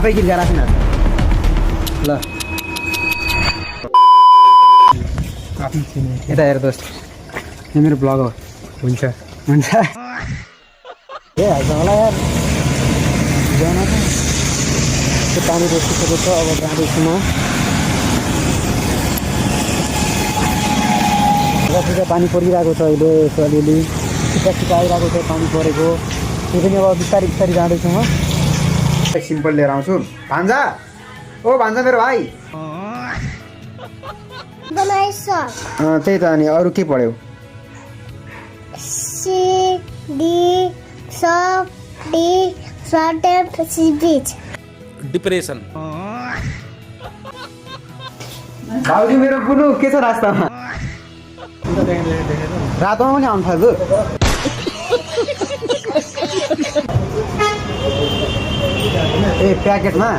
आफै गीत गाएर राख्नु ल यता हेर दोस्त यो मेरो ब्लग हो हुन्छ हुन्छ ए हाल्छ होला यार जान त त्यो पानी रोकिसकेको छ अब जाँदैछु म जति पानी परिरहेको छ अहिले यसो अलिअलि छिट्टा छिट्टा आइरहेको छ पानी परेको त्यो पनि अब बिस्तारै बिस्तारै जाँदैछु म सिम्पल लिएर आउँछु भान्जा ओ भान्जा मेरो भाइ त्यही त अनि अरू के पढ्यौ डिप्रेसन भाउजू मेरो बुनु के छ रास्तामा रातोमा पनि आउनु थाल्छु ए प्याकेटमा